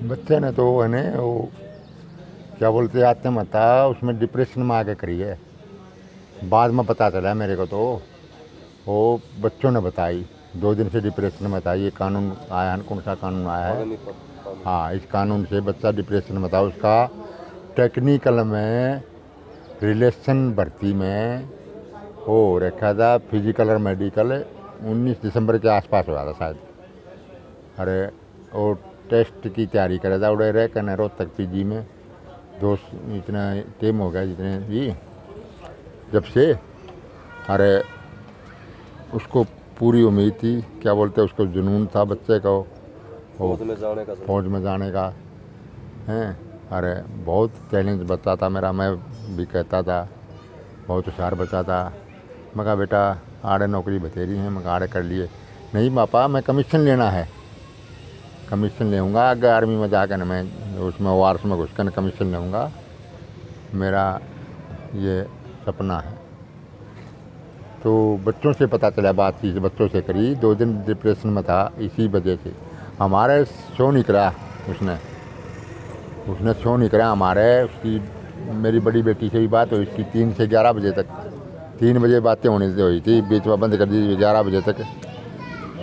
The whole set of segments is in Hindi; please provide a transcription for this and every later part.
बच्चे ने तो है ना वो क्या बोलते आत्महत्या उसमें डिप्रेशन में आके करी है। बाद में पता चला मेरे को, तो वो बच्चों ने बताई 2 दिन से डिप्रेशन में था। ये कानून आया है, कौन सा कानून आया है? हाँ, इस कानून से बच्चा डिप्रेशन में था। उसका टेक्निकल में रिलेशन भर्ती में हो रखा था, फिजिकल और मेडिकल 19 दिसंबर के आसपास हुआ था शायद। अरे वो टेस्ट की तैयारी करे था उड़े रह कर रोहतक पीजी में। दोस्त इतना टेम हो गया जितने भी जब से। अरे उसको पूरी उम्मीद थी, क्या बोलते उसको जुनून था बच्चे का, फौज में जाने का हैं। अरे बहुत चैलेंज बच्चा था मेरा, मैं भी कहता था बहुत होशियार बच्चा था। मैं कहा बेटा आड़े नौकरी बतेरी है, मैं आड़े कर लिए। नहीं पापा मैं कमीशन लेना है, कमीशन लेऊँगा आगे आर्मी में जाकर न, मैं उसमें वार्स में घुस कर कमीशन लेऊँगा, मेरा ये सपना है। तो बच्चों से पता चला, बातचीत बच्चों से करी। 2 दिन डिप्रेशन में था इसी वजह से। हमारे शो नहीं करा उसने शो नहीं करा हमारे। उसकी मेरी बड़ी बेटी से भी बात हुई इसकी 3 से 11 बजे तक, 3 बजे बातें होने से हुई थी, बीच में बंद कर दी। 11 बजे तक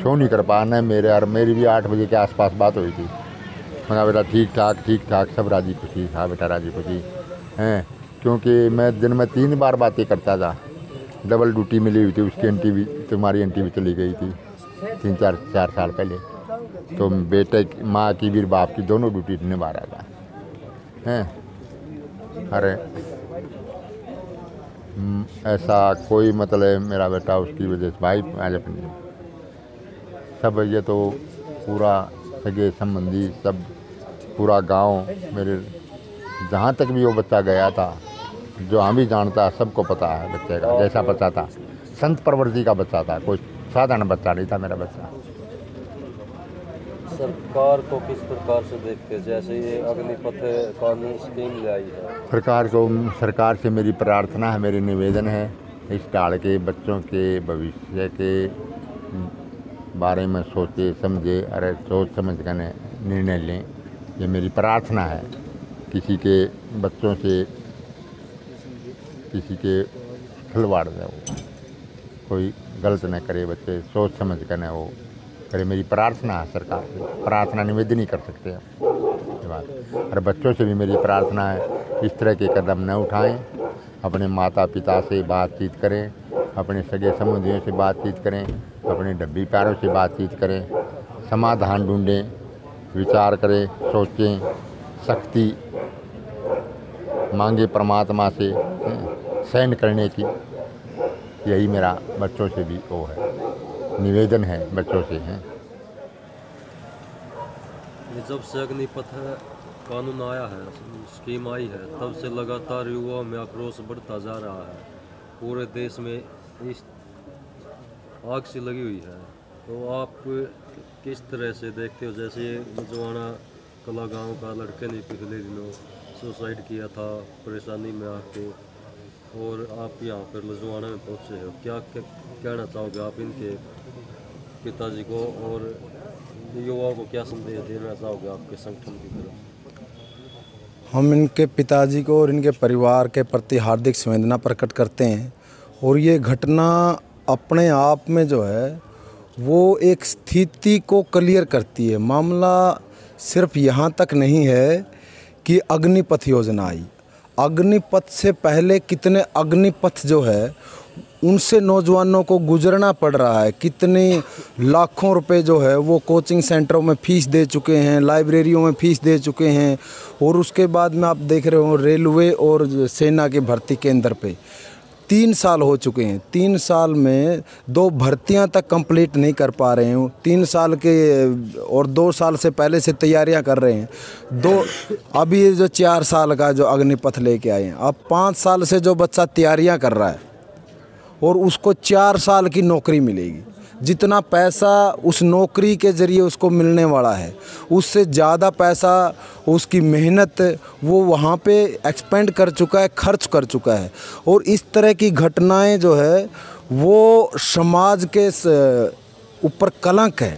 शो नहीं कर पाना मेरे, और मेरी भी 8 बजे के आसपास बात हुई थी। मैंने बेटा ठीक ठाक सब राजी खुशी। हाँ बेटा राजी खुशी हैं, क्योंकि मैं दिन में 3 बार बातें करता था। डबल ड्यूटी मिली हुई थी उसकी, एंटी भी तुम्हारी एंटी भी चली गई थी 3-4 साल पहले। तो बेटे माँ की भी बाप की दोनों ड्यूटी निभा रहा था हैं। अरे ऐसा कोई मतलब मेरा बेटा उसकी वजह से भाई आज अपनी सब ये तो पूरा सगे संबंधी सब पूरा गांव मेरे, जहाँ तक भी वो बच्चा गया था जो हम भी जानता सबको पता है बच्चे का जैसा बच्चा था। संत प्रवृत्ति का बच्चा था, कोई साधारण बच्चा नहीं था मेरा बच्चा। सरकार को किस प्रकार से देखते हैं, जैसे ये अग्निपथ कानून स्कीम लाई है? सरकार से मेरी प्रार्थना है, मेरी निवेदन है, इस काल के बच्चों के भविष्य के बारे में सोचे समझे, अरे सोच समझ कर निर्णय लें, ये मेरी प्रार्थना है। किसी के बच्चों से किसी के खिलवाड़ दे, वो कोई गलत न करे, बच्चे सोच समझ कर न वो करे, मेरी प्रार्थना है सरकार से। प्रार्थना निवेदन ही कर सकते हैं ये बात। और बच्चों से भी मेरी प्रार्थना है इस तरह के कदम न उठाएं, अपने माता पिता से बातचीत करें, अपने सगे संबंधियों से बातचीत करें, अपने डब्बी प्यारों से बातचीत करें, समाधान ढूंढें, विचार करें, सोचें, शक्ति मांगे परमात्मा से सहन करने की। यही मेरा बच्चों से भी वो है, निवेदन है बच्चों से हैं। जब से अग्निपथ कानून आया है, स्कीम आई है, तब से लगातार युवाओं में आक्रोश बढ़ता जा रहा है। पूरे देश में इस आग सी लगी हुई है। तो आप किस तरह से देखते हो? जैसे ये लजवाना कला गांव का लड़के ने पिछले दिनों सुसाइड किया था परेशानी में आके, और आप यहाँ पर लजवाना में पहुँचे हो, क्या कहना चाहोगे आप इनके पिताजी को, और युवाओं को क्या संदेश देना चाहोगे आपके संगठन की तरफ? हम इनके पिताजी को और इनके परिवार के प्रति हार्दिक संवेदना प्रकट करते हैं। और ये घटना अपने आप में जो है वो एक स्थिति को क्लियर करती है। मामला सिर्फ यहाँ तक नहीं है कि अग्निपथ योजना आई, अग्निपथ से पहले कितने अग्निपथ जो है उनसे नौजवानों को गुजरना पड़ रहा है। कितने लाखों रुपए जो है वो कोचिंग सेंटरों में फ़ीस दे चुके हैं, लाइब्रेरियों में फ़ीस दे चुके हैं। और उसके बाद में आप देख रहे हो रेलवे और सेना के भर्ती केंद्र पे 3 साल हो चुके हैं। 3 साल में 2 भर्तियां तक कंप्लीट नहीं कर पा रहे हैं। 3 साल के और 2 साल से पहले से तैयारियां कर रहे हैं। अभी ये जो 4 साल का जो अग्निपथ लेके आए हैं, अब 5 साल से जो बच्चा तैयारियां कर रहा है और उसको 4 साल की नौकरी मिलेगी। जितना पैसा उस नौकरी के ज़रिए उसको मिलने वाला है, उससे ज़्यादा पैसा उसकी मेहनत वो वहाँ पे एक्सपेंड कर चुका है, खर्च कर चुका है। और इस तरह की घटनाएं जो है वो समाज के ऊपर कलंक है।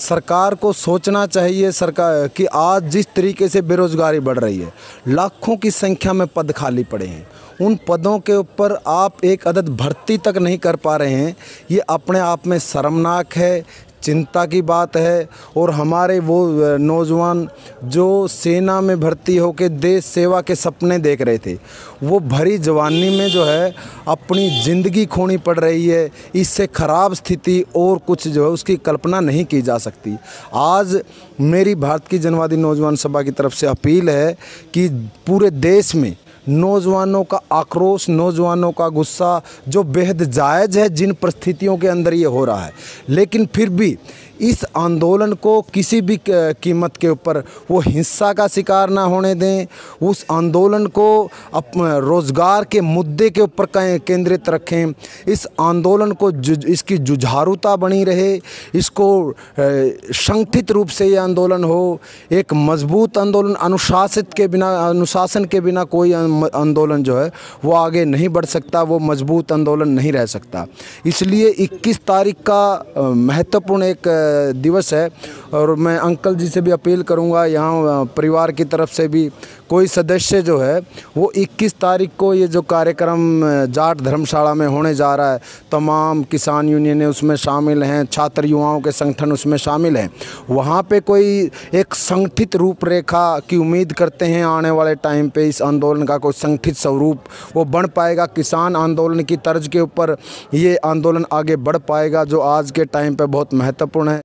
सरकार को सोचना चाहिए सरकार कि आज जिस तरीके से बेरोज़गारी बढ़ रही है, लाखों की संख्या में पद खाली पड़े हैं, उन पदों के ऊपर आप एक अदद भर्ती तक नहीं कर पा रहे हैं, ये अपने आप में शर्मनाक है, चिंता की बात है। और हमारे वो नौजवान जो सेना में भर्ती होकर देश सेवा के सपने देख रहे थे, वो भरी जवानी में जो है अपनी ज़िंदगी खोनी पड़ रही है। इससे ख़राब स्थिति और कुछ जो है उसकी कल्पना नहीं की जा सकती। आज मेरी भारत की जनवादी नौजवान सभा की तरफ से अपील है कि पूरे देश में नौजवानों का आक्रोश, नौजवानों का गुस्सा जो बेहद जायज़ है जिन परिस्थितियों के अंदर ये हो रहा है, लेकिन फिर भी इस आंदोलन को किसी भी कीमत के ऊपर वो हिंसा का शिकार ना होने दें। उस आंदोलन को रोज़गार के मुद्दे के ऊपर केंद्रित रखें। इस आंदोलन को इसकी जुझारूता बनी रहे, इसको संगठित रूप से ये आंदोलन हो, एक मजबूत आंदोलन। अनुशासन के बिना कोई आंदोलन जो है वो आगे नहीं बढ़ सकता, वो मजबूत आंदोलन नहीं रह सकता। इसलिए 21 तारीख का महत्वपूर्ण एक दिवस है और मैं अंकल जी से भी अपील करूंगा, यहाँ परिवार की तरफ से भी कोई सदस्य जो है वो 21 तारीख को ये जो कार्यक्रम जाट धर्मशाला में होने जा रहा है, तमाम किसान यूनियनें उसमें शामिल हैं, छात्र युवाओं के संगठन उसमें शामिल हैं। वहाँ पे कोई एक संगठित रूपरेखा की उम्मीद करते हैं आने वाले टाइम पे इस आंदोलन का कोई संगठित स्वरूप वो बन पाएगा। किसान आंदोलन की तर्ज के ऊपर ये आंदोलन आगे बढ़ पाएगा जो आज के टाइम पे बहुत महत्वपूर्ण है।